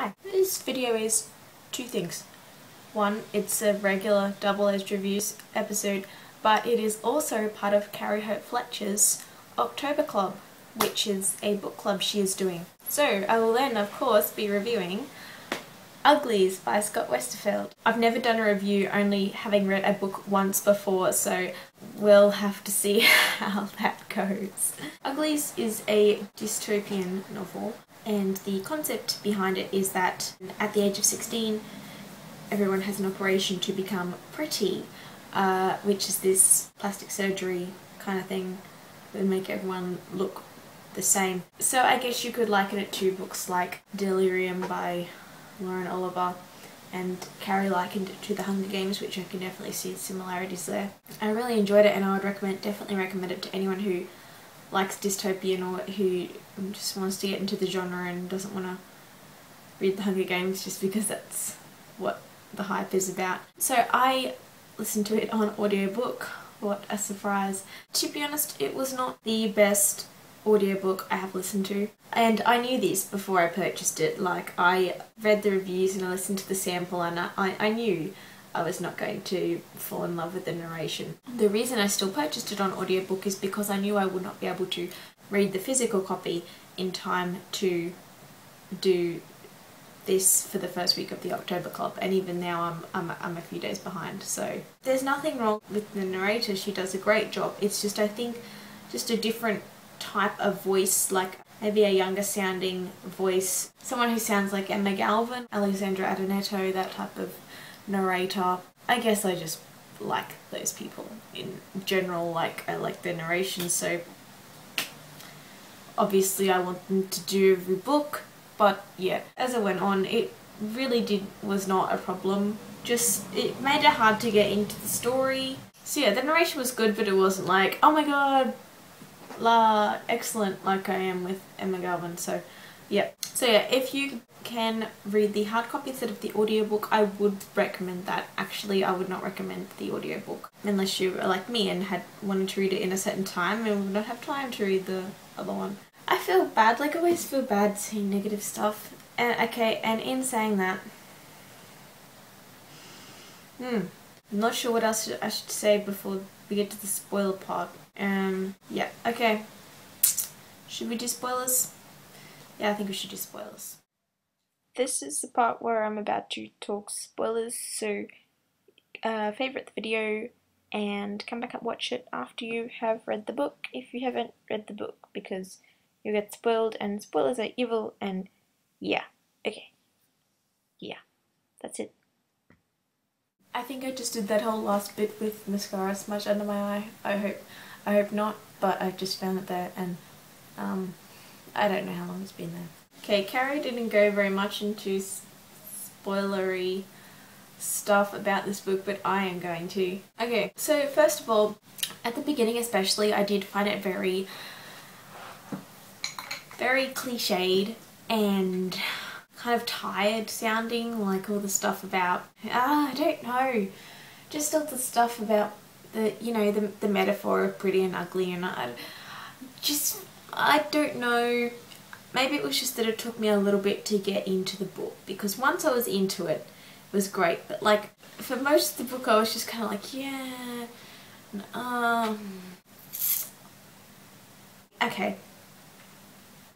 Hi, this video is two things. One, it's a regular double-edged reviews episode, but it is also part of Carrie Fletcher's October Club, which is a book club she is doing. So I will then, of course, be reviewing Uglies by Scott Westerfeld. I've never done a review, only having read a book once before, so we'll have to see how that goes. Uglies is a dystopian novel, and the concept behind it is that at the age of 16 everyone has an operation to become pretty, which is this plastic surgery kind of thing that would make everyone look the same. So I guess you could liken it to books like Delirium by Lauren Oliver, and Carrie likened it to The Hunger Games, which I can definitely see similarities there. I really enjoyed it, and I would definitely recommend it to anyone who likes dystopian or who just wants to get into the genre and doesn't want to read The Hunger Games just because that's what the hype is about. So I listened to it on audiobook. What a surprise. To be honest, it was not the best audiobook I have listened to, and I knew this before I purchased it. Like, I read the reviews and I listened to the sample, and I knew I was not going to fall in love with the narration. The reason I still purchased it on audiobook is because I knew I would not be able to read the physical copy in time to do this for the first week of the October Club, and even now I'm a few days behind. So there's nothing wrong with the narrator, she does a great job. It's just, I think, just a different type of voice, like maybe a younger sounding voice, someone who sounds like Emma Galvin, Alexandra Adonetto, that type of narrator. I guess I just like those people in general. Like, I like their narration, so obviously I want them to do every book. But yeah, as it went on, it really was not a problem. Just, it made it hard to get into the story. So yeah, the narration was good, but it wasn't like, oh my god, excellent, like I am with Emma Galvin. So yeah. So yeah, if you can read the hard copy instead of the audiobook, I would recommend that. Actually, I would not recommend the audiobook unless you are like me and had wanted to read it in a certain time and would not have time to read the other one. I feel bad, like I always feel bad seeing negative stuff. And okay, and in saying that, I'm not sure what else I should say before we get to the spoiler part. Yeah, okay. Should we do spoilers? Yeah, I think we should do spoilers. This is the part where I'm about to talk spoilers, so favourite the video and come back and watch it after you have read the book, if you haven't read the book, because you'll get spoiled, and spoilers are evil, and yeah. Okay. Yeah. That's it. I think I just did that whole last bit with mascara smudged under my eye. I hope not, but I just found it there, and I don't know how long it's been there. Okay, Carrie didn't go very much into spoilery stuff about this book, but I am going to. Okay, so first of all, at the beginning especially, I did find it very cliched and kind of tired sounding, like all the stuff about, I don't know, just all the stuff about the, you know, the metaphor of pretty and ugly, and I don't know, maybe it was just that it took me a little bit to get into the book, because once I was into it, it was great, but like for most of the book I was just kind of like, yeah, okay.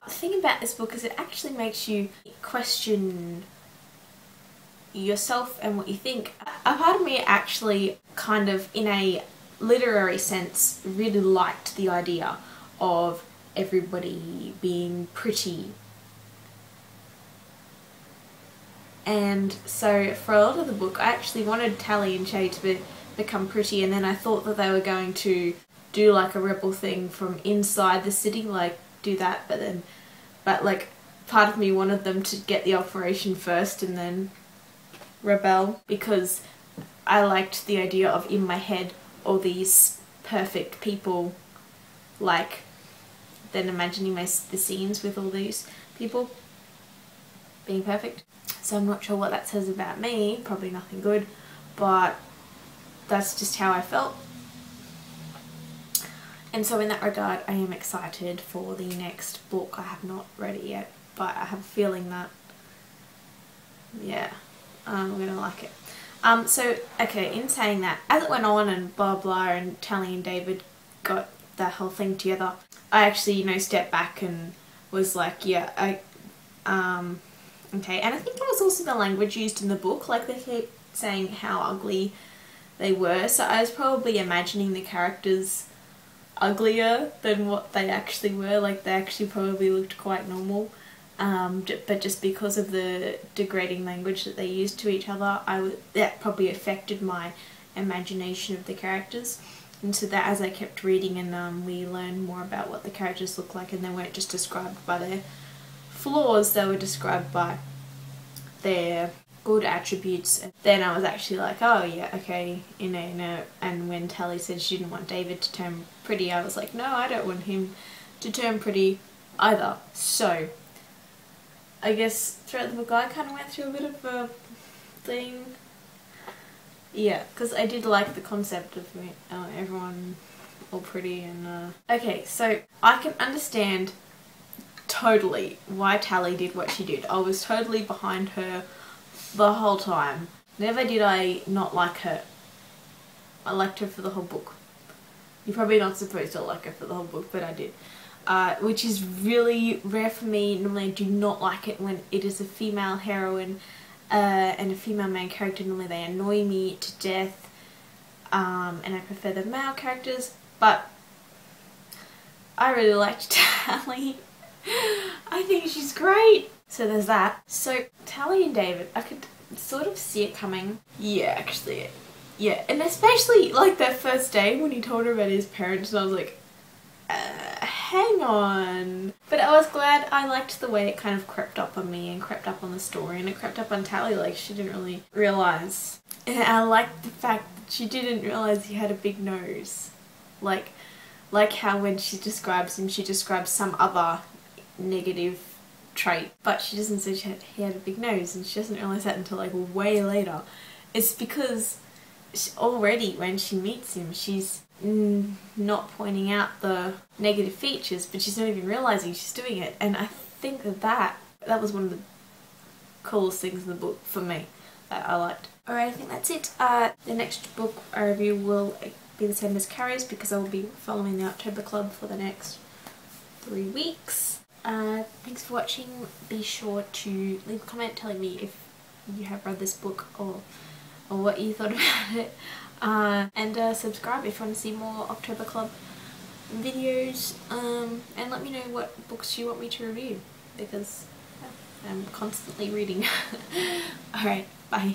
The thing about this book is it actually makes you question yourself and what you think. A part of me actually kind of, in a literary sense, really liked the idea of everybody being pretty. And so for a lot of the book I actually wanted Tally and Shay to become pretty, and then I thought that they were going to do like a rebel thing from inside the city, like do that, but like part of me wanted them to get the operation first and then rebel, because I liked the idea of, in my head, all these perfect people, like then imagining the scenes with all these people being perfect. So I'm not sure what that says about me, probably nothing good, but that's just how I felt. And so in that regard, I am excited for the next book. I have not read it yet, but I have a feeling that I'm gonna like it. So, okay, in saying that, as it went on and blah blah and Tally and David got that whole thing together, I actually, you know, stepped back and was like, yeah, okay. And I think it was also the language used in the book, like they keep saying how ugly they were, so I was probably imagining the characters uglier than what they actually were. Like they actually probably looked quite normal. But just because of the degrading language that they used to each other, that probably affected my imagination of the characters. And so that as I kept reading and we learned more about what the characters looked like, and they weren't just described by their flaws, they were described by their good attributes. And then I was actually like, oh yeah, okay, you know. And when Tally said she didn't want David to turn pretty, I was like, no, I don't want him to turn pretty either. So I guess throughout the book I kind of went through a bit of a thing. Yeah, because I did like the concept of everyone all pretty and... Okay, so I can understand totally why Tally did what she did. I was totally behind her the whole time. Never did I not like her. I liked her for the whole book. You're probably not supposed to like her for the whole book, but I did. Which is really rare for me. Normally I do not like it when it is a female heroine and a female main character. Normally they annoy me to death, and I prefer the male characters, but I really liked Tally. I think she's great. So there's that. So Tally and David, I could sort of see it coming. Yeah, actually, yeah. And especially like that first day when he told her about his parents, and I was like, hang on. But I was glad. I liked the way it kind of crept up on me and crept up on the story, and it crept up on Tally, like she didn't really realise. And I liked the fact that she didn't realise he had a big nose. Like how when she describes him, she describes some other negative trait, but she doesn't say he had a big nose, and she doesn't realise that until like way later. It's because already when she meets him, she's not pointing out the negative features, but she's not even realising she's doing it. And I think that was one of the coolest things in the book for me that I liked. Alright, I think that's it. The next book I review will be the same as Carrie's, because I will be following the October Club for the next 3 weeks. Thanks for watching. Be sure to leave a comment telling me if you have read this book or what you thought about it. And subscribe if you want to see more October Club videos, and let me know what books you want me to review, because I'm constantly reading. Alright, bye.